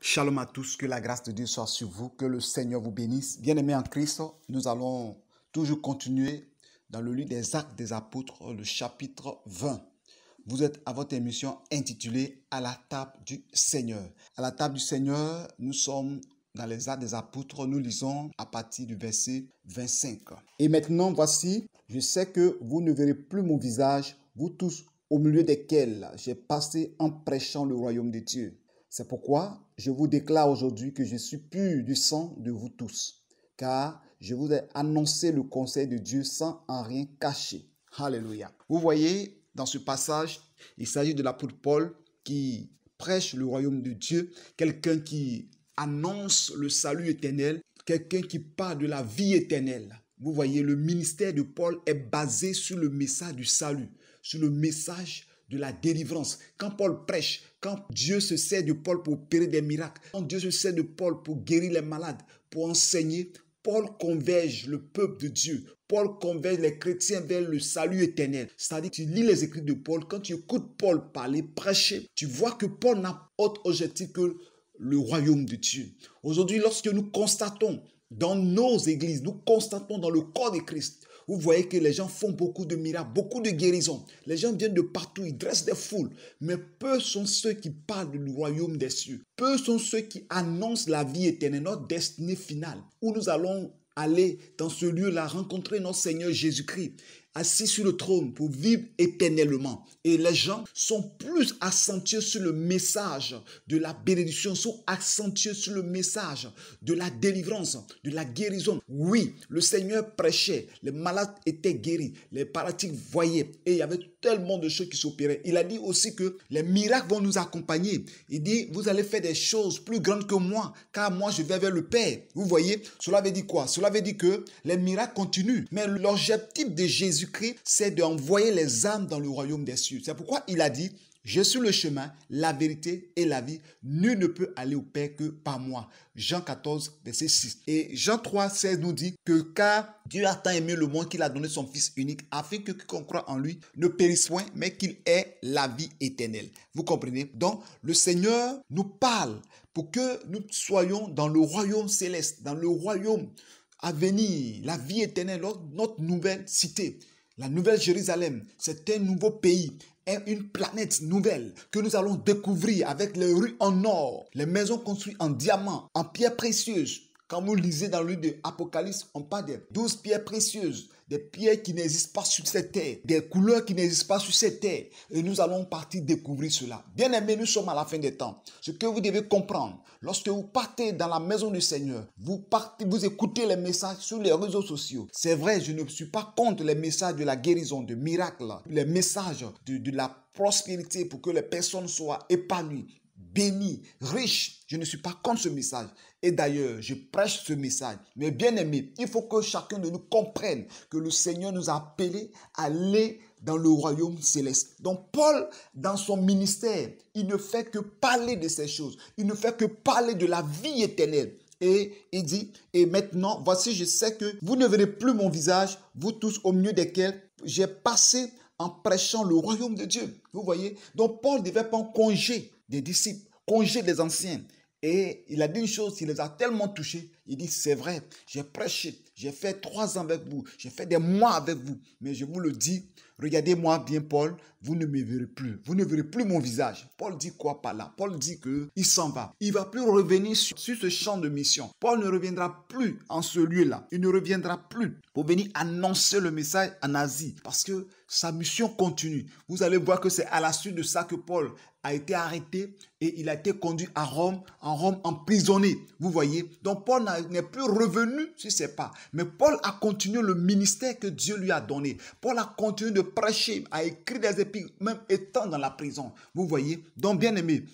Shalom à tous, que la grâce de Dieu soit sur vous, que le Seigneur vous bénisse. Bien-aimés en Christ, nous allons toujours continuer dans le livre des Actes des Apôtres, le chapitre 20. Vous êtes à votre émission intitulée « À la table du Seigneur ». À la table du Seigneur, nous sommes dans les Actes des Apôtres, nous lisons à partir du verset 25. Et maintenant, voici, je sais que vous ne verrez plus mon visage, vous tous au milieu desquels j'ai passé en prêchant le royaume de Dieu. C'est pourquoi je vous déclare aujourd'hui que je suis pur du sang de vous tous, car je vous ai annoncé le conseil de Dieu sans en rien cacher. Alléluia. Vous voyez, dans ce passage, il s'agit de l'apôtre Paul qui prêche le royaume de Dieu, quelqu'un qui annonce le salut éternel, quelqu'un qui parle de la vie éternelle. Vous voyez, le ministère de Paul est basé sur le message du salut, sur le message de la délivrance. Quand Paul prêche, quand Dieu se sert de Paul pour opérer des miracles, quand Dieu se sert de Paul pour guérir les malades, pour enseigner, Paul converge le peuple de Dieu. Paul converge les chrétiens vers le salut éternel. C'est-à-dire que tu lis les écrits de Paul, quand tu écoutes Paul parler, prêcher, tu vois que Paul n'a autre objectif que le royaume de Dieu. Aujourd'hui, lorsque nous constatons dans nos églises, nous constatons dans le corps de Christ, vous voyez que les gens font beaucoup de miracles, beaucoup de guérisons. Les gens viennent de partout, ils dressent des foules. Mais peu sont ceux qui parlent du royaume des cieux. Peu sont ceux qui annoncent la vie éternelle, notre destinée finale, où nous allons aller dans ce lieu-là, rencontrer notre Seigneur Jésus-Christ, assis sur le trône pour vivre éternellement. Et les gens sont plus accentués sur le message de la bénédiction, sont accentués sur le message de la délivrance, de la guérison. Oui, le Seigneur prêchait, les malades étaient guéris, les paralytiques voyaient, et il y avait tellement de choses qui s'opéraient. Il a dit aussi que les miracles vont nous accompagner. Il dit, vous allez faire des choses plus grandes que moi, car moi je vais vers le Père. Vous voyez, cela veut dire quoi? Cela veut dire que les miracles continuent. Mais l'objectif de Jésus-Christ, c'est d'envoyer les âmes dans le royaume des cieux. C'est pourquoi il a dit, je suis le chemin, la vérité et la vie. Nul ne peut aller au Père que par moi. Jean 14, verset 6. Et Jean 3, 16 nous dit que car Dieu a tant aimé le monde qu'il a donné son Fils unique, afin que quiconque croit en lui ne périsse point, mais qu'il ait la vie éternelle. Vous comprenez? Donc, le Seigneur nous parle pour que nous soyons dans le royaume céleste, dans le royaume à venir, la vie éternelle, notre nouvelle cité. La nouvelle Jérusalem, c'est un nouveau pays, une planète nouvelle que nous allons découvrir avec les rues en or, les maisons construites en diamant, en pierres précieuses. Quand vous lisez dans le livre de l'Apocalypse, on parle de 12 pierres précieuses, des pierres qui n'existent pas sur cette terre, des couleurs qui n'existent pas sur cette terre. Et nous allons partir découvrir cela. Bien aimés, nous sommes à la fin des temps. Ce que vous devez comprendre, lorsque vous partez dans la maison du Seigneur, vous écoutez les messages sur les réseaux sociaux. C'est vrai, je ne suis pas contre les messages de la guérison, de miracles, les messages de la prospérité pour que les personnes soient épanouies, béni, riche. Je ne suis pas contre ce message. Et d'ailleurs, je prêche ce message. Mais bien aimé, il faut que chacun de nous comprenne que le Seigneur nous a appelés à aller dans le royaume céleste. Donc Paul, dans son ministère, il ne fait que parler de ces choses. Il ne fait que parler de la vie éternelle. Et il dit, et maintenant, voici, je sais que vous ne verrez plus mon visage, vous tous au milieu desquels j'ai passé en prêchant le royaume de Dieu. Vous voyez? Donc Paul devait prendre congé des disciples, congé des anciens. Et il a dit une chose, il les a tellement touchés. Il dit, c'est vrai, j'ai prêché, j'ai fait 3 ans avec vous, j'ai fait des mois avec vous. Mais je vous le dis, regardez-moi bien Paul, vous ne me verrez plus. Vous ne verrez plus mon visage. Paul dit quoi par là? Paul dit qu'il s'en va. Il ne va plus revenir sur ce champ de mission. Paul ne reviendra plus en ce lieu-là. Il ne reviendra plus pour venir annoncer le message en Asie. Parce que sa mission continue. Vous allez voir que c'est à la suite de ça que Paul a été arrêté et il a été conduit à Rome, en Rome emprisonné. Vous voyez? Donc Paul n'est plus revenu sur ses pas. Mais Paul a continué le ministère que Dieu lui a donné. Paul a continué de prêcher, a écrit des épîtres, même étant dans la prison. Vous voyez? Donc bien aimé,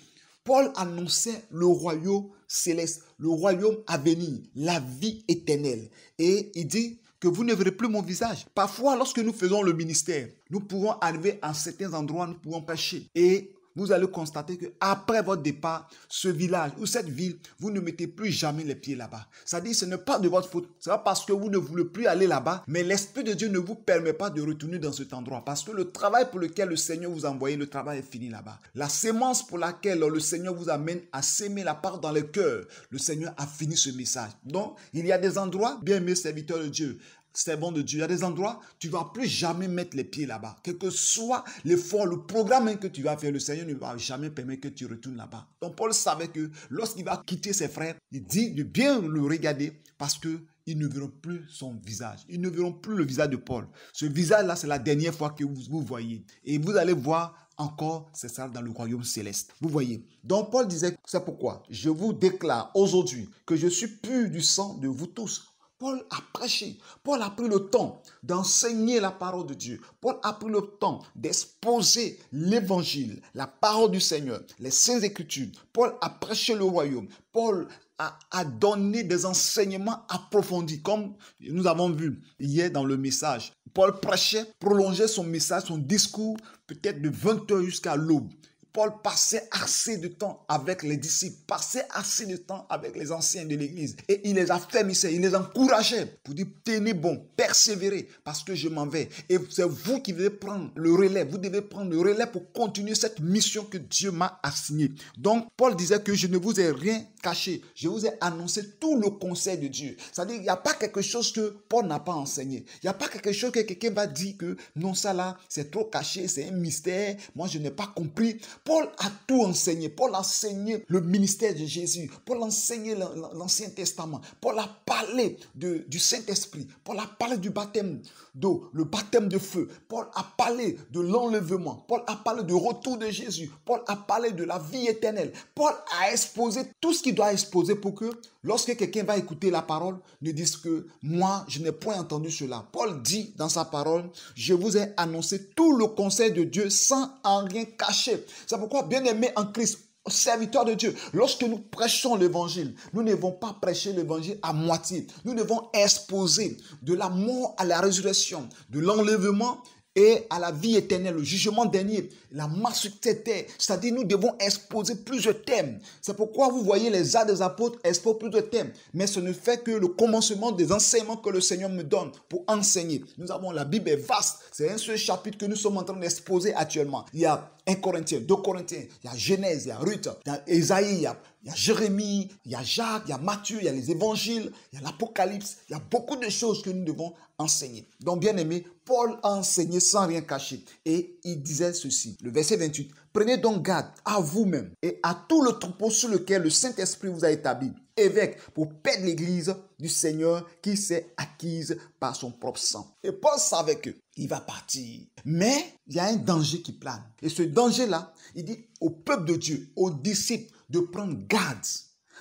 Paul annonçait le royaume céleste, le royaume à venir, la vie éternelle. Et il dit que vous ne verrez plus mon visage. Parfois, lorsque nous faisons le ministère, nous pouvons arriver à certains endroits, nous pouvons prêcher. Et vous allez constater qu'après votre départ, ce village ou cette ville, vous ne mettez plus jamais les pieds là-bas. C'est-à-dire ce n'est pas de votre faute. Ce n'est pas parce que vous ne voulez plus aller là-bas, mais l'Esprit de Dieu ne vous permet pas de retourner dans cet endroit. Parce que le travail pour lequel le Seigneur vous a envoyé, le travail est fini là-bas. La sémence pour laquelle le Seigneur vous amène à s'aimer la part dans le cœur, le Seigneur a fini ce message. Donc, il y a des endroits, bien aimés serviteurs de Dieu, servant de Dieu, il y a des endroits, tu ne vas plus jamais mettre les pieds là-bas. Quel que soit l'effort, le programme que tu vas faire, le Seigneur ne va jamais permettre que tu retournes là-bas. Donc Paul savait que lorsqu'il va quitter ses frères, il dit de bien le regarder parce qu'ils ne verront plus son visage. Ils ne verront plus le visage de Paul. Ce visage-là, c'est la dernière fois que vous voyez. Et vous allez voir encore, c'est ça dans le royaume céleste. Vous voyez. Donc Paul disait, c'est pourquoi je vous déclare aujourd'hui que je suis pur du sang de vous tous. Paul a prêché. Paul a pris le temps d'enseigner la parole de Dieu. Paul a pris le temps d'exposer l'évangile, la parole du Seigneur, les saintes écritures. Paul a prêché le royaume. Paul a donné des enseignements approfondis, comme nous avons vu hier dans le message. Paul prêchait, prolongeait son message, son discours, peut-être de 20 heures jusqu'à l'aube. Paul passait assez de temps avec les disciples, passait assez de temps avec les anciens de l'église. Et il les affermissait, il les encourageait pour dire tenez bon, persévérez parce que je m'en vais. Et c'est vous qui devez prendre le relais. Vous devez prendre le relais pour continuer cette mission que Dieu m'a assignée. Donc, Paul disait que je ne vous ai rien caché. Je vous ai annoncé tout le conseil de Dieu. C'est-à-dire qu'il n'y a pas quelque chose que Paul n'a pas enseigné. Il n'y a pas quelque chose que quelqu'un va dire que non, ça là, c'est trop caché, c'est un mystère. Moi, je n'ai pas compris. Paul a tout enseigné. Paul a enseigné le ministère de Jésus. Paul a enseigné l'Ancien Testament. Paul a parlé du Saint-Esprit. Paul a parlé du baptême d'eau, le baptême de feu. Paul a parlé de l'enlèvement. Paul a parlé du retour de Jésus. Paul a parlé de la vie éternelle. Paul a exposé tout ce qu'il doit exposer pour que lorsque quelqu'un va écouter la parole, ne dise que moi, je n'ai point entendu cela. Paul dit dans sa parole, je vous ai annoncé tout le conseil de Dieu sans en rien cacher. C'est pourquoi, bien aimé en Christ, serviteurs de Dieu, lorsque nous prêchons l'évangile, nous ne devons pas prêcher l'évangile à moitié. Nous devons exposer de la mort à la résurrection, de l'enlèvement et à la vie éternelle, le jugement dernier, la marche sur cette terre. C'est-à-dire, nous devons exposer plusieurs thèmes. C'est pourquoi vous voyez les Actes des Apôtres exposent plusieurs thèmes. Mais ce ne fait que le commencement des enseignements que le Seigneur me donne pour enseigner. Nous avons, la Bible est vaste. C'est un seul chapitre que nous sommes en train d'exposer actuellement. Il y a 1 Corinthiens, 2 Corinthiens, il y a Genèse, il y a Ruth, il y a Ésaïe, il y a Jérémie, il y a Jacques, il y a Matthieu, il y a les évangiles, il y a l'Apocalypse. Il y a beaucoup de choses que nous devons enseigner. Donc, bien aimé, Paul a enseigné sans rien cacher. Et il disait ceci, le verset 28. Prenez donc garde à vous-même et à tout le troupeau sur lequel le Saint-Esprit vous a établi, évêque, pour perdre l'église du Seigneur qui s'est acquise par son propre sang. Et Paul savait qu'il va partir. Mais il y a un danger qui plane. Et ce danger-là, il dit au peuple de Dieu, aux disciples, de prendre garde.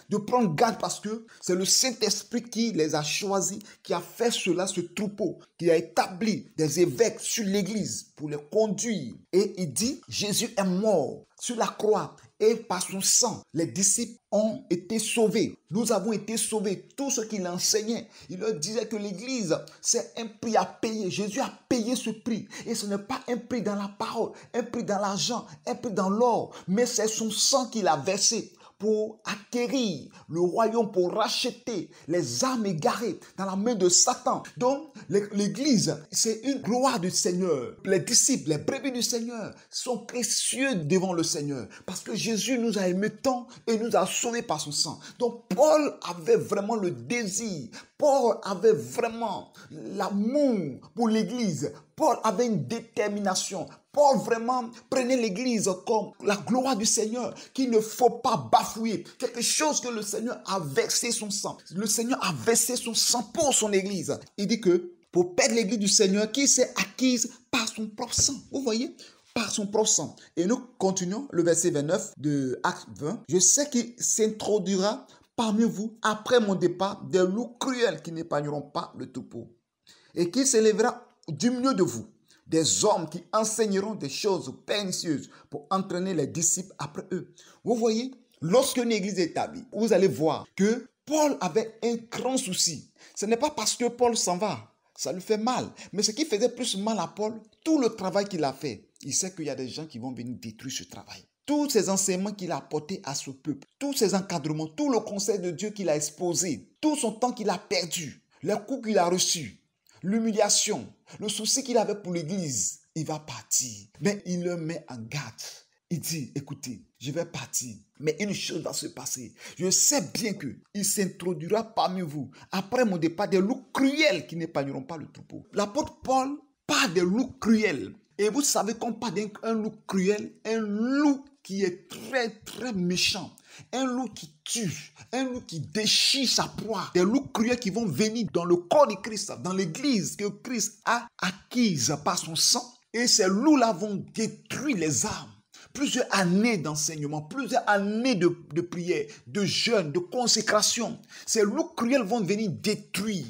De prendre garde parce que c'est le Saint-Esprit qui les a choisis, qui a fait cela, ce troupeau, qui a établi des évêques sur l'église pour les conduire. Et il dit, Jésus est mort sur la croix et par son sang, les disciples ont été sauvés. Nous avons été sauvés. Tout ce qu'il enseignait, il leur disait que l'église, c'est un prix à payer. Jésus a payé ce prix. Et ce n'est pas un prix dans la parole, un prix dans l'argent, un prix dans l'or, mais c'est son sang qu'il a versé pour acquérir le royaume, pour racheter les âmes égarées dans la main de Satan. Donc, l'église, c'est une gloire du Seigneur. Les disciples, les brebis du Seigneur sont précieux devant le Seigneur parce que Jésus nous a aimés tant et nous a sauvés par son sang. Donc, Paul avait vraiment le désir. Paul avait vraiment l'amour pour l'église. Paul avait une détermination. Paul vraiment prenait l'église comme la gloire du Seigneur qu'il ne faut pas bafouer. Quelque chose que le Seigneur a versé son sang. Le Seigneur a versé son sang pour son église. Il dit que pour perdre l'église du Seigneur qui s'est acquise par son propre sang. Vous voyez? Par son propre sang. Et nous continuons le verset 29 de Acte 20. Je sais qu'il s'introduira parmi vous, après mon départ, des loups cruels qui n'épargneront pas le troupeau. Et qu'il s'élèvera du milieu de vous des hommes qui enseigneront des choses pernicieuses pour entraîner les disciples après eux. Vous voyez, lorsque une église est établie, vous allez voir que Paul avait un grand souci. Ce n'est pas parce que Paul s'en va, ça lui fait mal. Mais ce qui faisait plus mal à Paul, tout le travail qu'il a fait, il sait qu'il y a des gens qui vont venir détruire ce travail. tous ces enseignements qu'il a apportés à ce peuple, tous ces encadrements, tout le conseil de Dieu qu'il a exposé, tout son temps qu'il a perdu, les coups qu'il a reçus, l'humiliation, le souci qu'il avait pour l'église, il va partir. Mais il le met en garde. Il dit, écoutez, je vais partir, mais une chose va se passer. Je sais bien qu'il s'introduira parmi vous, après mon départ, des loups cruels qui n'épargneront pas le troupeau. L'apôtre Paul parle des loups cruels. Et vous savez qu'on parle d'un loup cruel, un loup qui est très, très méchant. Un loup qui tue, un loup qui déchire sa proie. Des loups cruels qui vont venir dans le corps de Christ, dans l'église que Christ a acquise par son sang. Et ces loups-là vont détruire les âmes. Plusieurs années d'enseignement, plusieurs années de prière, de jeûne, de consécration. Ces loups cruels vont venir détruire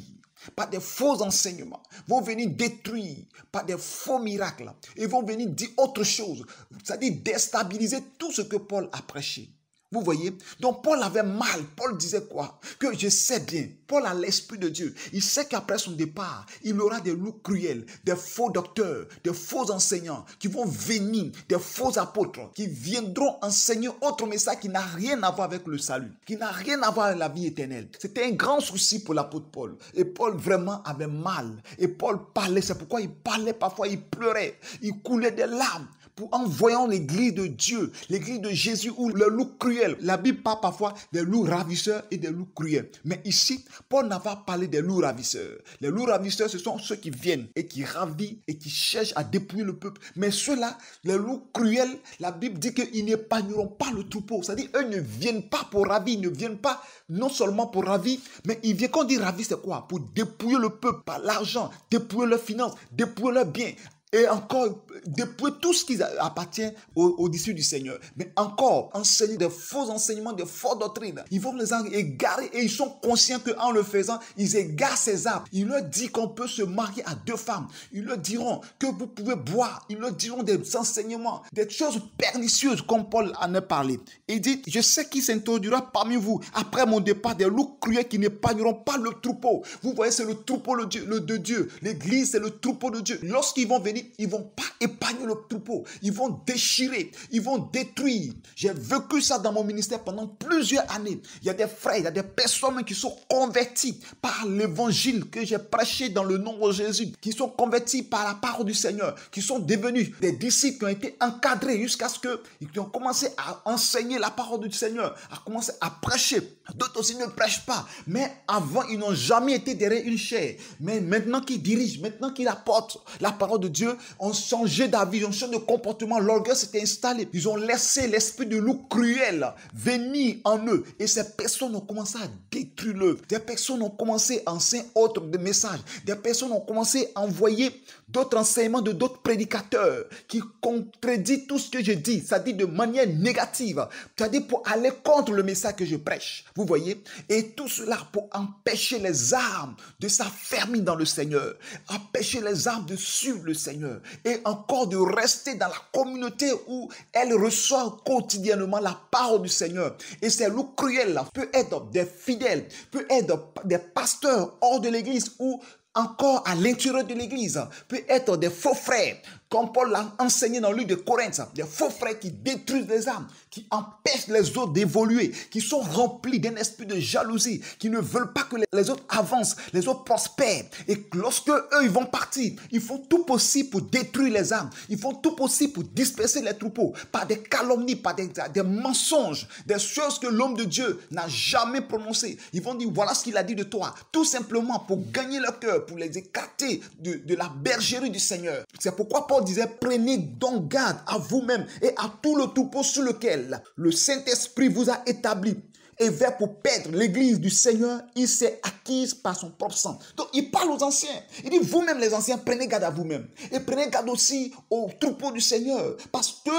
par des faux enseignements, vont venir détruire par des faux miracles. Ils vont venir dire autre chose, c'est-à-dire déstabiliser tout ce que Paul a prêché. Vous voyez? Donc Paul avait mal. Paul disait quoi? Que je sais bien. Paul a l'Esprit de Dieu. Il sait qu'après son départ, il aura des loups cruels, des faux docteurs, des faux enseignants qui vont venir, des faux apôtres qui viendront enseigner autre message qui n'a rien à voir avec le salut, qui n'a rien à voir avec la vie éternelle. C'était un grand souci pour l'apôtre Paul. Et Paul vraiment avait mal. Et Paul parlait. C'est pourquoi il parlait parfois, il pleurait, il coulait des larmes. En voyant l'église de Dieu, l'église de Jésus, où le loup cruel, la Bible parle parfois des loups ravisseurs et des loups cruels. Mais ici, Paul n'a pas parlé des loups ravisseurs. Les loups ravisseurs, ce sont ceux qui viennent et qui ravissent et qui cherchent à dépouiller le peuple. Mais ceux-là, les loups cruels, la Bible dit qu'ils n'épargneront pas le troupeau. C'est-à-dire, eux ne viennent pas pour ravir, ils ne viennent pas non seulement pour ravir, mais ils viennent, quand on dit ravir, c'est quoi? Pour dépouiller le peuple par l'argent, dépouiller leurs finances, dépouiller leurs biens. Et encore, dépouiller tout ce qui appartient aux disciples du Seigneur. Mais encore, enseigner des faux enseignements, des fausses doctrines. Ils vont les égarer et ils sont conscients qu'en le faisant, ils égarent ces âmes. Il leur dit qu'on peut se marier à 2 femmes. Ils leur diront que vous pouvez boire. Ils leur diront des enseignements, des choses pernicieuses comme Paul en a parlé. Il dit, je sais qu'il s'introduira parmi vous après mon départ des loups cruels qui n'épargneront pas le troupeau. Vous voyez, c'est le troupeau de Dieu. L'église, c'est le troupeau de Dieu. Lorsqu'ils vont venir, ils ne vont pas épargner le troupeau. Ils vont déchirer. Ils vont détruire. J'ai vécu ça dans mon ministère pendant plusieurs années. Il y a des frères, il y a des personnes qui sont convertis par l'évangile que j'ai prêché dans le nom de Jésus, qui sont convertis par la parole du Seigneur, qui sont devenus des disciples qui ont été encadrés jusqu'à ce qu'ils ont commencé à enseigner la parole du Seigneur, à commencer à prêcher. D'autres aussi ne prêchent pas. Mais avant, ils n'ont jamais été derrière une chaire. Mais maintenant qu'ils dirigent, maintenant qu'ils apportent la parole de Dieu, ont changé d'avis, ont changé de comportement. L'orgueil s'était installé. Ils ont laissé l'esprit de loup cruel venir en eux. Et ces personnes ont commencé à détruire l'œuvre. Des personnes ont commencé à enseigner autres messages. Des personnes ont commencé à envoyer d'autres enseignements de d'autres prédicateurs qui contredisent tout ce que je dis. C'est-à-dire de manière négative. C'est-à-dire pour aller contre le message que je prêche. Vous voyez? Et tout cela pour empêcher les âmes de s'affermir dans le Seigneur. Empêcher les âmes de suivre le Seigneur. Et encore de rester dans la communauté où elle reçoit quotidiennement la parole du Seigneur. Et ces loups cruels peut être des fidèles, peut être des pasteurs hors de l'église ou encore à l'intérieur de l'église, peut être des faux frères, comme Paul l'a enseigné dans le livre de Corinthe, des faux frères qui détruisent les âmes, qui empêchent les autres d'évoluer, qui sont remplis d'un esprit de jalousie, qui ne veulent pas que les autres avancent, les autres prospèrent. Et lorsque eux, ils vont partir, ils font tout possible pour détruire les âmes, ils font tout possible pour disperser les troupeaux, par des calomnies, par des mensonges, des choses que l'homme de Dieu n'a jamais prononcées. Ils vont dire, voilà ce qu'il a dit de toi, tout simplement pour gagner leur cœur, pour les écarter de la bergerie du Seigneur. C'est pourquoi Paul disait, prenez donc garde à vous-même et à tout le troupeau sur lequel le Saint-Esprit vous a établi. Et vers pour perdre l'église du Seigneur, il s'est acquise par son propre sang. Donc il parle aux anciens. Il dit, vous-même les anciens, prenez garde à vous-même. Et prenez garde aussi au troupeau du Seigneur. Parce que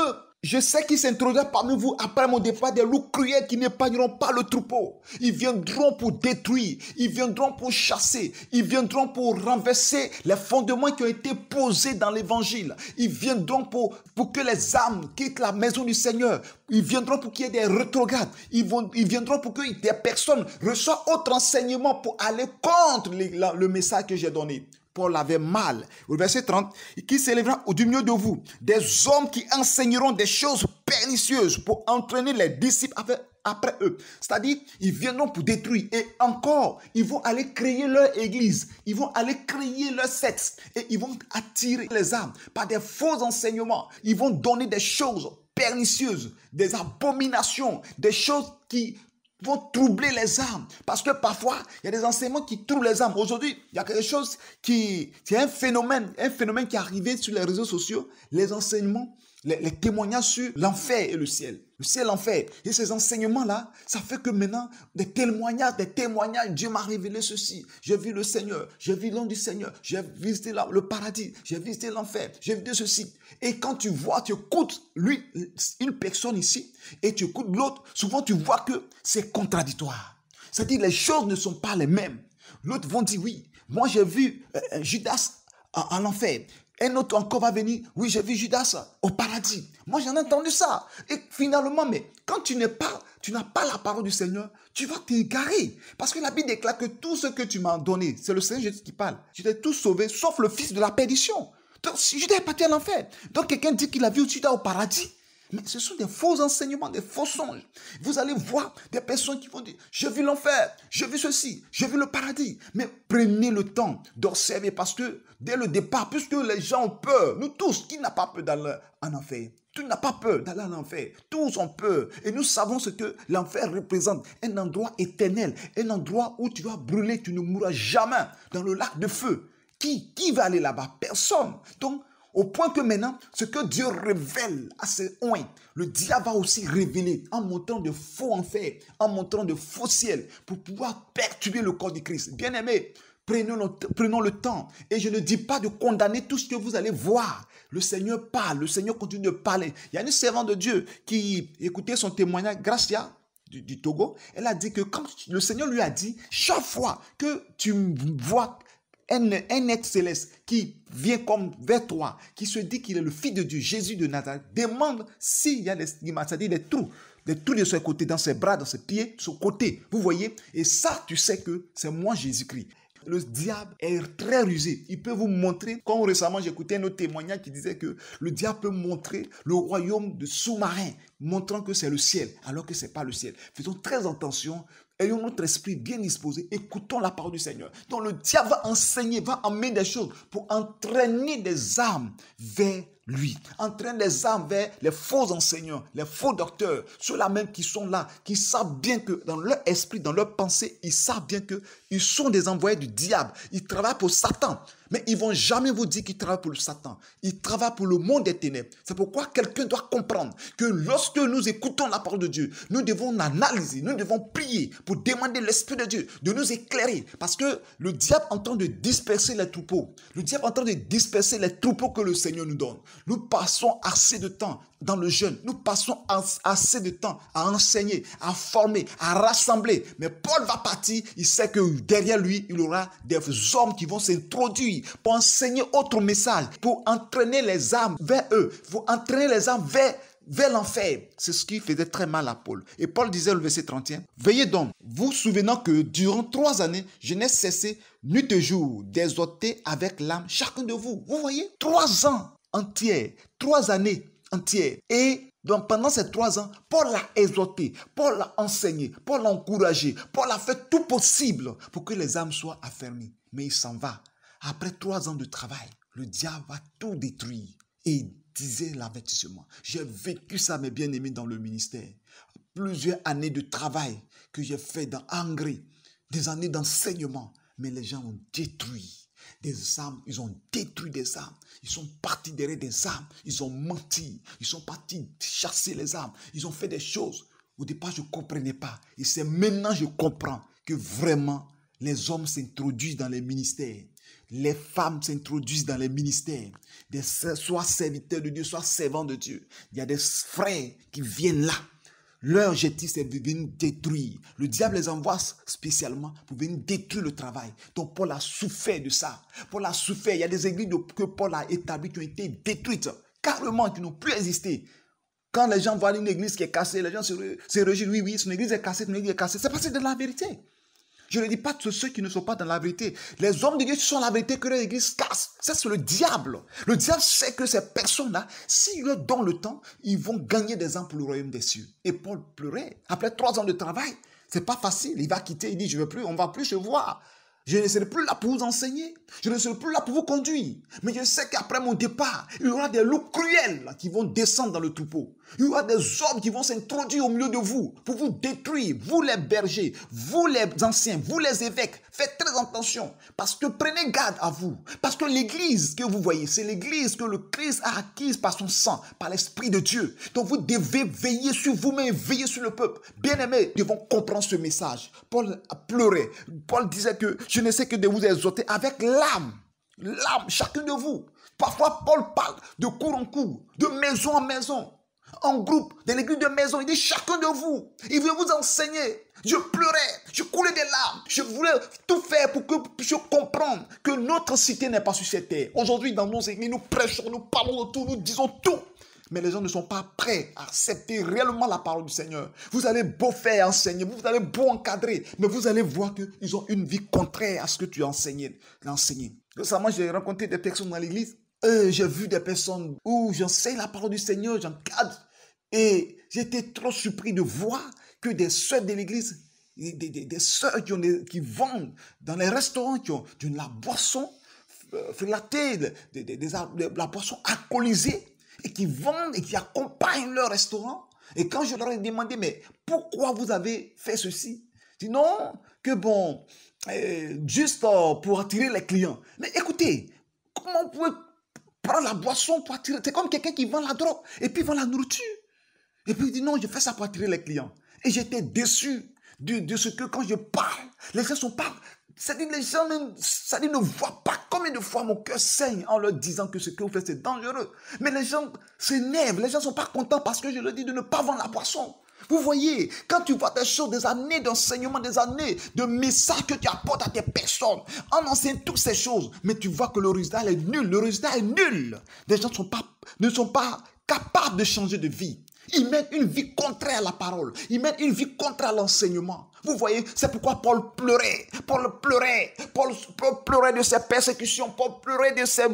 je sais qu'il s'introduira parmi vous après mon départ des loups cruels qui n'épargneront pas le troupeau. Ils viendront pour détruire, ils viendront pour chasser, ils viendront pour renverser les fondements qui ont été posés dans l'évangile. Ils viendront pour que les âmes quittent la maison du Seigneur. Ils viendront pour qu'il y ait des rétrogrades. Ils viendront pour que des personnes reçoivent autre enseignement pour aller contre le message que j'ai donné. Paul avait mal. Au verset 30, qui s'élèvera du milieu de vous, des hommes qui enseigneront des choses pernicieuses pour entraîner les disciples après eux. C'est-à-dire, ils viendront pour détruire. Et encore, ils vont aller créer leur église. Ils vont aller créer leur secte. Et ils vont attirer les âmes par des faux enseignements. Ils vont donner des choses pernicieuses, des abominations, des choses qui vont troubler les âmes. Parce que parfois, il y a des enseignements qui troublent les âmes. Aujourd'hui, il y a quelque chose c'est un phénomène qui est arrivé sur les réseaux sociaux. Les enseignements, les témoignages sur l'enfer et le ciel. Le ciel, l'enfer. Et ces enseignements-là, ça fait que maintenant, des témoignages, Dieu m'a révélé ceci. J'ai vu le Seigneur, j'ai vu l'homme du Seigneur, j'ai visité le paradis, j'ai visité l'enfer, j'ai vu ceci. Et quand tu vois, tu écoutes une personne ici, et tu écoutes l'autre, souvent tu vois que c'est contradictoire. C'est-à-dire les choses ne sont pas les mêmes. L'autre vont dire, oui, moi j'ai vu Judas en enfer. Un autre encore va venir, oui, j'ai vu Judas au paradis. Moi, j'en ai entendu ça. Et finalement, mais quand tu n'as pas la parole du Seigneur, tu vas t'égarer. Parce que la Bible déclare que tout ce que tu m'as donné, c'est le Seigneur Jésus qui parle. Je t'ai tout sauvé, sauf le fils de la perdition. Donc, si Judas est parti à l'enfer. Donc, quelqu'un dit qu'il a vu Judas au paradis. Mais ce sont des faux enseignements, des faux songes. Vous allez voir des personnes qui vont dire, j'ai vu l'enfer, j'ai vu ceci, j'ai vu le paradis. Mais prenez le temps d'observer parce que dès le départ, puisque les gens ont peur, nous tous, qui n'a pas peur d'aller en enfer? Tu n'as pas peur d'aller en enfer. Tous ont peur. Et nous savons ce que l'enfer représente. Un endroit éternel, un endroit où tu vas brûler, tu ne mourras jamais dans le lac de feu. Qui va aller là-bas? Personne. Donc, au point que maintenant, ce que Dieu révèle à ses oints, le diable va aussi révéler en montrant de faux enfers, en montrant de faux ciels, pour pouvoir perturber le corps du Christ. Bien-aimés, prenons le temps. Et je ne dis pas de condamner tout ce que vous allez voir. Le Seigneur parle, le Seigneur continue de parler. Il y a une servante de Dieu qui écoutait son témoignage, Gracia, du Togo. Elle a dit que quand le Seigneur lui a dit, chaque fois que tu vois un être céleste qui vient comme vers toi, qui se dit qu'il est le Fils de Dieu, Jésus de Nazareth, demande s'il y a des stigmates, c'est-à-dire des trous de ce côté, dans ses bras, dans ses pieds, de ce côté. Vous voyez? Et ça, tu sais que c'est moi Jésus-Christ. Le diable est très rusé. Il peut vous montrer, comme récemment j'écoutais un autre témoignage qui disait que le diable peut montrer le royaume de sous-marins, montrant que c'est le ciel, alors que ce n'est pas le ciel. Faisons très attention. Ayons notre esprit bien disposé, écoutons la parole du Seigneur. Donc le diable va enseigner, va emmener des choses pour entraîner des âmes vers lui. Entraîner des âmes vers les faux enseignants, les faux docteurs, ceux-là même qui sont là, qui savent bien que dans leur esprit, dans leur pensée, ils savent bien qu'ils sont des envoyés du diable. Ils travaillent pour Satan. Mais ils ne vont jamais vous dire qu'ils travaillent pour le Satan. Ils travaillent pour le monde des ténèbres. C'est pourquoi quelqu'un doit comprendre que lorsque nous écoutons la parole de Dieu, nous devons analyser, nous devons prier pour demander l'Esprit de Dieu de nous éclairer. Parce que le diable est en train de disperser les troupeaux. Le diable est en train de disperser les troupeaux que le Seigneur nous donne. Nous passons assez de temps dans le jeûne. Nous passons assez de temps à enseigner, à former, à rassembler. Mais Paul va partir. Il sait que derrière lui, il y aura des hommes qui vont s'introduire pour enseigner autre message, pour entraîner les âmes vers eux, pour entraîner les âmes vers l'enfer. C'est ce qui faisait très mal à Paul. Et Paul disait au verset 31, « Veillez donc, vous souvenant que durant 3 années, je n'ai cessé nuit et jour d'exhorter avec l'âme chacun de vous. » Vous voyez, 3 ans entiers, 3 années entières. Et donc pendant ces 3 ans, Paul l'a exhorté, Paul l'a enseigné, Paul l'a encouragé, Paul a fait tout possible pour que les âmes soient affermies. Mais il s'en va. Après 3 ans de travail, le diable va tout détruire. Et il disait l'avertissement. J'ai vécu ça, mes bien-aimés, dans le ministère. Plusieurs années de travail que j'ai fait dans Hongrie, des années d'enseignement. Mais les gens ont détruit des âmes. Ils ont détruit des âmes. Ils sont partis derrière des âmes. Ils ont menti. Ils sont partis chasser les âmes. Ils ont fait des choses. Au départ, je ne comprenais pas. Et c'est maintenant que je comprends que vraiment, les hommes s'introduisent dans les ministères. Les femmes s'introduisent dans les ministères, soit serviteurs de Dieu, soit servants de Dieu. Il y a des frères qui viennent là. Leur objectif, c'est de venir détruire. Le diable les envoie spécialement pour venir détruire le travail. Donc Paul a souffert de ça. Paul a souffert. Il y a des églises que Paul a établies qui ont été détruites, carrément, qui n'ont plus existé. Quand les gens voient une église qui est cassée, les gens se réjouissent. Oui, son église est cassée, son église est cassée. C'est parce que c'est de la vérité. Je ne dis pas de ceux qui ne sont pas dans la vérité. Les hommes de Dieu sont la vérité que l'Église casse. Ça, c'est le diable. Le diable sait que ces personnes-là, s'ils leur donnent le temps, ils vont gagner des âmes pour le royaume des cieux. Et Paul pleurait. Après 3 ans de travail, c'est pas facile. Il va quitter, il dit, je ne veux plus, on ne va plus se voir. Je ne serai plus là pour vous enseigner. Je ne serai plus là pour vous conduire. Mais je sais qu'après mon départ, il y aura des loups cruels qui vont descendre dans le troupeau. Il y aura des hommes qui vont s'introduire au milieu de vous pour vous détruire. Vous les bergers, vous les anciens, vous les évêques. Faites très attention parce que prenez garde à vous. Parce que l'église que vous voyez, c'est l'église que le Christ a acquise par son sang, par l'Esprit de Dieu. Donc vous devez veiller sur vous-même, veiller sur le peuple. Bien-aimés, nous devons comprendre ce message. Paul a pleuré. Paul disait que je ne sais que de vous exhorter avec l'âme. L'âme, chacun de vous. Parfois, Paul parle de cour en cour, de maison en maison, en groupe, de l'église de maison. Il dit chacun de vous. Il veut vous enseigner. Je pleurais, je coulais des larmes. Je voulais tout faire pour que vous puissiez comprendre que notre cité n'est pas sur cette terre. Aujourd'hui, dans nos églises, nous prêchons, nous parlons de tout, nous disons tout. Mais les gens ne sont pas prêts à accepter réellement la parole du Seigneur. Vous allez beau faire enseigner, vous allez beau encadrer, mais vous allez voir qu'ils ont une vie contraire à ce que tu as enseigné. Récemment, j'ai rencontré des personnes dans l'église. J'ai vu des personnes où j'enseigne la parole du Seigneur, j'encadre. Et j'étais trop surpris de voir que des sœurs de l'église, des sœurs qui vendent dans les restaurants, qui ont de la boisson flatée, de la boisson alcoolisée, et qui vendent et qui accompagnent leur restaurant. Et quand je leur ai demandé, mais pourquoi vous avez fait ceci? Ils disent non, que bon, juste pour attirer les clients. Mais écoutez, comment vous pouvez prendre la boisson pour attirer? C'est comme quelqu'un qui vend la drogue et puis vend la nourriture. Et puis il dit non, je fais ça pour attirer les clients. Et j'étais déçu de ce que quand je parle, les gens sont pas... C'est-à-dire les gens ne voient pas combien de fois mon cœur saigne en leur disant que ce que vous faites c'est dangereux. Mais les gens s'énervent, les gens ne sont pas contents parce que je leur dis de ne pas vendre la boisson. Vous voyez, quand tu vois des choses, des années d'enseignement, des années de messages que tu apportes à tes personnes, en enseignant toutes ces choses, mais tu vois que le résultat est nul, le résultat est nul. Les gens ne sont pas capables de changer de vie. Ils mènent une vie contraire à la parole. Ils mènent une vie contraire à l'enseignement. Vous voyez, c'est pourquoi Paul pleurait. Paul pleurait de ses persécutions. Paul pleurait de ses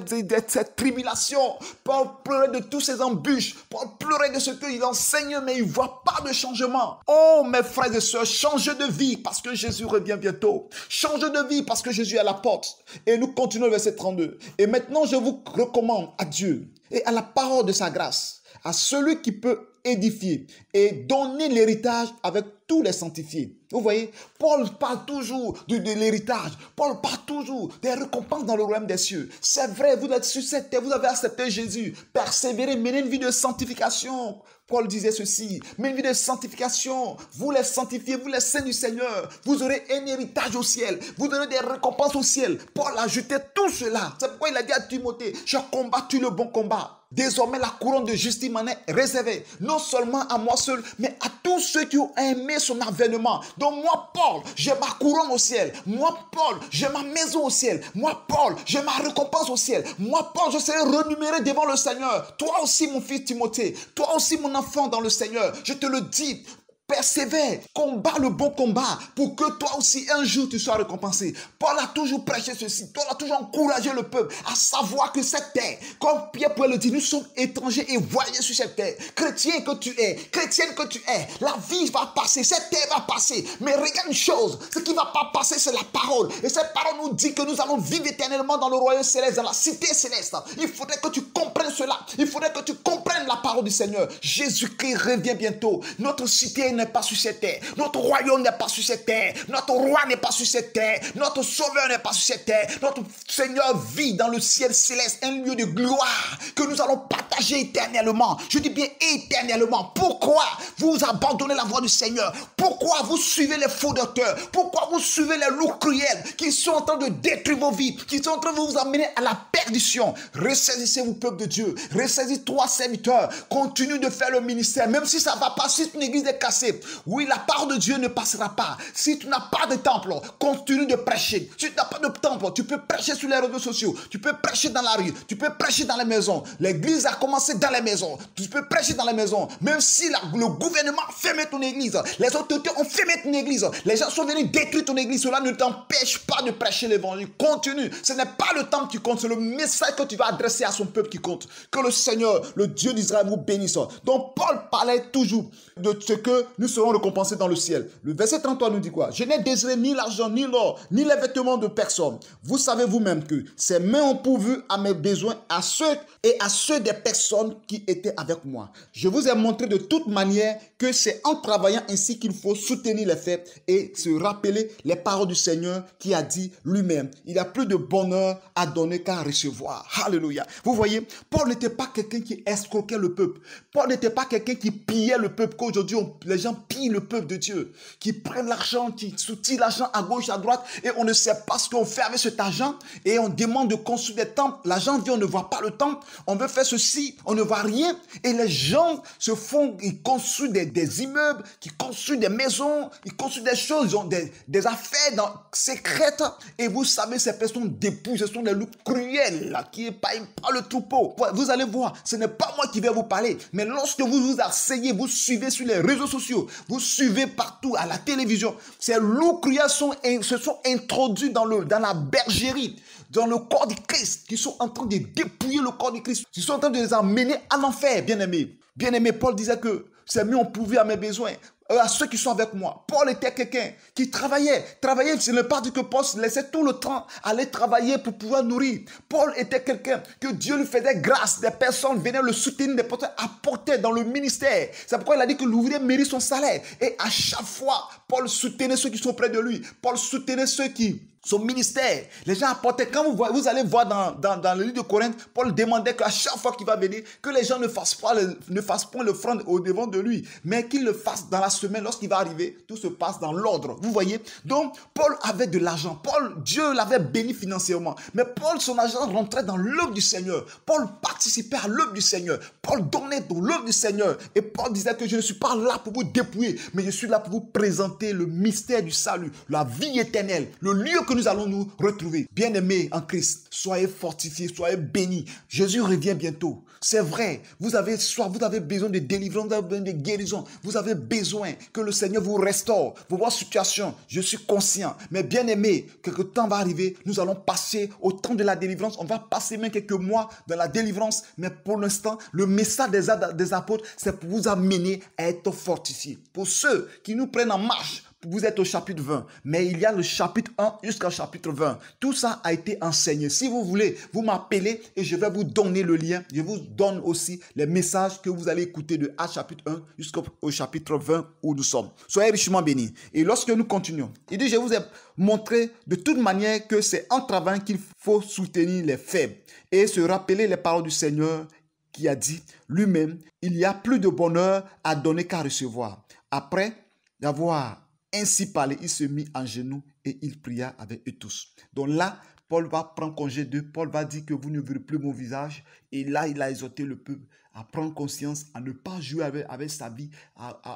tribulations. Paul pleurait de tous ses embûches. Paul pleurait de ce qu'il enseigne, mais il ne voit pas de changement. Oh, mes frères et sœurs, changez de vie parce que Jésus revient bientôt. Changez de vie parce que Jésus est à la porte. Et nous continuons le verset 32. Et maintenant, je vous recommande à Dieu et à la parole de sa grâce, à celui qui peut édifier et donner l'héritage avec tous les sanctifiés. Vous voyez, Paul parle toujours de l'héritage. Paul parle toujours des récompenses dans le royaume des cieux. C'est vrai, vous êtes sur cette terre, vous avez accepté Jésus. Persévérez, menez une vie de sanctification. Paul disait ceci, menez une vie de sanctification. Vous les sanctifiez, vous les saints du Seigneur. Vous aurez un héritage au ciel. Vous aurez des récompenses au ciel. Paul ajoutait tout cela. C'est pourquoi il a dit à Timothée, j'ai combattu le bon combat. Désormais, la couronne de justice m'en est réservée, non seulement à moi seul, mais à tous ceux qui ont aimé son avènement. Donc moi, Paul, j'ai ma couronne au ciel. Moi, Paul, j'ai ma maison au ciel. Moi, Paul, j'ai ma récompense au ciel. Moi, Paul, je serai renuméré devant le Seigneur. Toi aussi, mon fils Timothée, toi aussi, mon enfant dans le Seigneur, je te le dis. Persévère, combat le bon combat pour que toi aussi un jour tu sois récompensé. Paul a toujours prêché ceci, Paul a toujours encouragé le peuple à savoir que cette terre, comme Pierre pourrait le dire, nous sommes étrangers et voyageurs sur cette terre. Chrétien que tu es, chrétienne que tu es, la vie va passer, cette terre va passer. Mais regarde une chose, ce qui ne va pas passer c'est la parole. Et cette parole nous dit que nous allons vivre éternellement dans le royaume céleste, dans la cité céleste. Il faudrait que tu comprennes cela, il faudrait que tu comprennes la parole du Seigneur. Jésus-Christ revient bientôt, notre cité n'est pas sur cette terre. Notre royaume n'est pas sur cette terre. Notre roi n'est pas sur cette terre. Notre sauveur n'est pas sur cette terre. Notre Seigneur vit dans le ciel céleste, un lieu de gloire que nous allons partager éternellement. Je dis bien éternellement. Pourquoi vous abandonnez la voie du Seigneur? Pourquoi vous suivez les faux docteurs? Pourquoi vous suivez les loups cruels qui sont en train de détruire vos vies, qui sont en train de vous amener à la perdition? Ressaisissez-vous, peuple de Dieu. Ressaisis-toi, serviteur. Continue de faire le ministère, même si ça ne va pas, si une église est cassée. passer. Oui, la parole de Dieu ne passera pas. Si tu n'as pas de temple, continue de prêcher. Si tu n'as pas de temple, tu peux prêcher sur les réseaux sociaux. Tu peux prêcher dans la rue. Tu peux prêcher dans les maisons. L'église a commencé dans les maisons. Tu peux prêcher dans les maisons. Même si le gouvernement a fermé ton église, les autorités ont fermé ton église, les gens sont venus détruire ton église, cela ne t'empêche pas de prêcher l'évangile. Continue. Ce n'est pas le temps qui compte, c'est le message que tu vas adresser à son peuple qui compte. Que le Seigneur, le Dieu d'Israël, vous bénisse. Donc Paul parlait toujours de ce que nous serons récompensés dans le ciel. Le verset 33 nous dit quoi? Je n'ai désiré ni l'argent, ni l'or, ni les vêtements de personne. Vous savez vous-même que ces mains ont pourvu à mes besoins, à ceux et à ceux des personnes qui étaient avec moi. Je vous ai montré de toute manière que c'est en travaillant ainsi qu'il faut soutenir les faits et se rappeler les paroles du Seigneur qui a dit lui-même, il y a plus de bonheur à donner qu'à recevoir. Alléluia. Vous voyez, Paul n'était pas quelqu'un qui escroquait le peuple. Paul n'était pas quelqu'un qui pillait le peuple. Qu'aujourd'hui, les gens pillent le peuple de Dieu, qui prennent l'argent, qui soutirent l'argent à gauche, à droite, et on ne sait pas ce qu'on fait avec cet argent, et on demande de construire des temples. L'argent vient, on ne voit pas le temple, on veut faire ceci, on ne voit rien, et les gens se font, ils construisent des immeubles, qui construisent des maisons, ils construisent des choses, ils ont des affaires secrètes, et vous savez, ces personnes dépouillent, ce sont des loups cruels, là, qui épaillent pas le troupeau. Vous allez voir, ce n'est pas moi qui vais vous parler, mais lorsque vous vous asseyez, vous suivez sur les réseaux sociaux, vous suivez partout à la télévision, ces loups cruels se sont introduits dans la bergerie, dans le corps du Christ, qui sont en train de dépouiller le corps du Christ, qui sont en train de les emmener en enfer, bien-aimés. Bien-aimé, Paul disait que c'est mieux on pourvu à mes besoins, à ceux qui sont avec moi. Paul était quelqu'un qui travaillait. Travailler, ce n'est pas dire que Paul se laissait tout le temps aller travailler pour pouvoir nourrir. Paul était quelqu'un que Dieu lui faisait grâce. Des personnes venaient le soutenir, des personnes apportaient dans le ministère. C'est pourquoi il a dit que l'ouvrier mérite son salaire. Et à chaque fois, Paul soutenait ceux qui sont près de lui. Paul soutenait ceux qui... son ministère, les gens apportaient. Quand vous allez voir dans le livre de Corinthe, Paul demandait qu'à chaque fois qu'il va venir, que les gens ne fassent pas l'offrande au devant de lui, mais qu'ils le fassent dans la semaine. Lorsqu'il va arriver, tout se passe dans l'ordre. Vous voyez? Donc, Paul avait de l'argent. Dieu l'avait béni financièrement. Mais Paul, son argent rentrait dans l'œuvre du Seigneur. Paul participait à l'œuvre du Seigneur. Paul donnait dans l'œuvre du Seigneur. Et Paul disait que je ne suis pas là pour vous dépouiller, mais je suis là pour vous présenter le mystère du salut, la vie éternelle, le lieu que nous allons nous retrouver. Bien-aimés en Christ, soyez fortifiés, soyez bénis. Jésus revient bientôt. C'est vrai, vous avez soif, vous avez besoin de délivrance, vous avez besoin de guérison, vous avez besoin que le Seigneur vous restaure. Votre situation, je suis conscient. Mais bien-aimés, quelque temps va arriver, nous allons passer au temps de la délivrance. On va passer même quelques mois dans la délivrance. Mais pour l'instant, le message des apôtres, c'est pour vous amener à être fortifiés. Pour ceux qui nous prennent en marche, vous êtes au chapitre 20, mais il y a le chapitre 1 jusqu'au chapitre 20. Tout ça a été enseigné. Si vous voulez, vous m'appelez et je vais vous donner le lien. Je vous donne aussi les messages que vous allez écouter de Actes chapitre 1 jusqu'au chapitre 20 où nous sommes. Soyez richement bénis. Et lorsque nous continuons, il dit, je vous ai montré de toute manière que c'est en travaillant qu'il faut soutenir les faibles et se rappeler les paroles du Seigneur qui a dit lui-même, il y a plus de bonheur à donner qu'à recevoir. Après d'avoir ainsi parlé, il se mit en genoux et il pria avec eux tous. Donc là, Paul va prendre congé d'eux. Paul va dire que vous ne verrez plus mon visage. Et là, il a exhorté le peuple à prendre conscience, à ne pas jouer avec sa vie,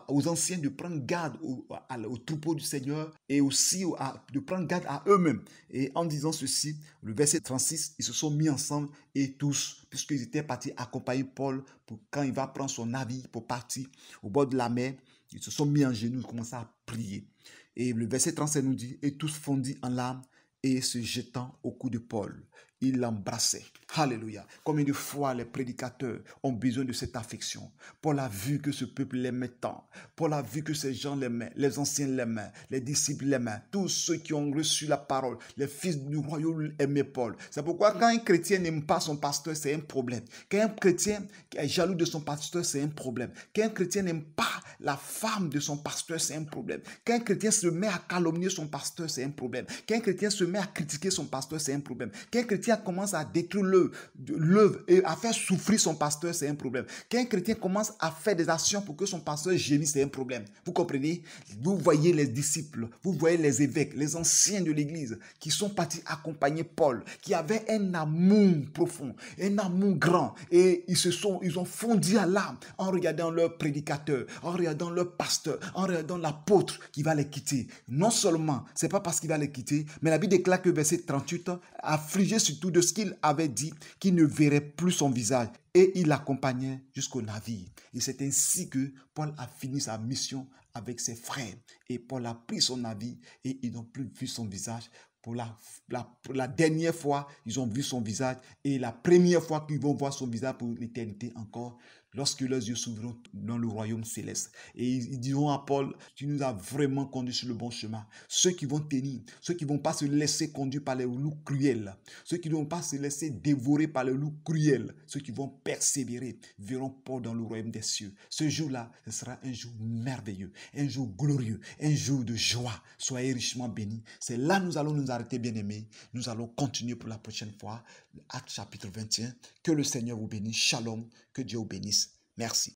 aux anciens de prendre garde au troupeau du Seigneur et aussi de prendre garde à eux-mêmes. Et en disant ceci, le verset 36, ils se sont mis ensemble et tous, puisqu'ils étaient partis accompagner Paul pour quand il va prendre son avis pour partir au bord de la mer. Ils se sont mis en genoux, ils commençaient à prier. Et le verset 37 nous dit, et tous fondit en larmes et se jetant au cou de Paul, il l'embrassait. Alléluia. Combien de fois les prédicateurs ont besoin de cette affection. Paul a vu que ce peuple l'aimait tant. Paul a vu que ces gens l'aimaient, les anciens l'aimaient, les disciples l'aimaient, tous ceux qui ont reçu la parole, les fils du royaume aimaient Paul. C'est pourquoi quand un chrétien n'aime pas son pasteur, c'est un problème. Quand un chrétien est jaloux de son pasteur, c'est un problème. Quand un chrétien n'aime pas la femme de son pasteur, c'est un problème. Quand un chrétien se met à calomnier son pasteur, c'est un problème. Quand un chrétien se met à critiquer son pasteur, c'est un problème. Quand un chrétien chrétien commence à détruire l'œuvre et à faire souffrir son pasteur, c'est un problème. Quand un chrétien commence à faire des actions pour que son pasteur gémisse, c'est un problème. Vous comprenez? Vous voyez les disciples, vous voyez les évêques, les anciens de l'église qui sont partis accompagner Paul, qui avaient un amour profond, un amour grand, et ils ont fondu à l'âme en regardant leur prédicateur, en regardant leur pasteur, en regardant l'apôtre qui va les quitter. Non seulement, c'est pas parce qu'il va les quitter, mais la Bible déclare que verset 38, affligé surtout de ce qu'il avait dit, qu'il ne verrait plus son visage. Et il l'accompagnait jusqu'au navire. Et c'est ainsi que Paul a fini sa mission avec ses frères. Et Paul a pris son navire et ils n'ont plus vu son visage. Pour la dernière fois, ils ont vu son visage. Et la première fois qu'ils vont voir son visage pour l'éternité encore, lorsque leurs yeux s'ouvriront dans le royaume céleste. Et ils diront à Paul, tu nous as vraiment conduits sur le bon chemin. Ceux qui vont tenir, ceux qui ne vont pas se laisser conduire par les loups cruels, ceux qui ne vont pas se laisser dévorer par les loups cruels, ceux qui vont persévérer, verront Paul dans le royaume des cieux. Ce jour-là, ce sera un jour merveilleux, un jour glorieux, un jour de joie. Soyez richement bénis. C'est là que nous allons nous arrêter, bien-aimés. Nous allons continuer pour la prochaine fois. Acte chapitre 21. Que le Seigneur vous bénisse. Shalom. Que Dieu vous bénisse. Merci.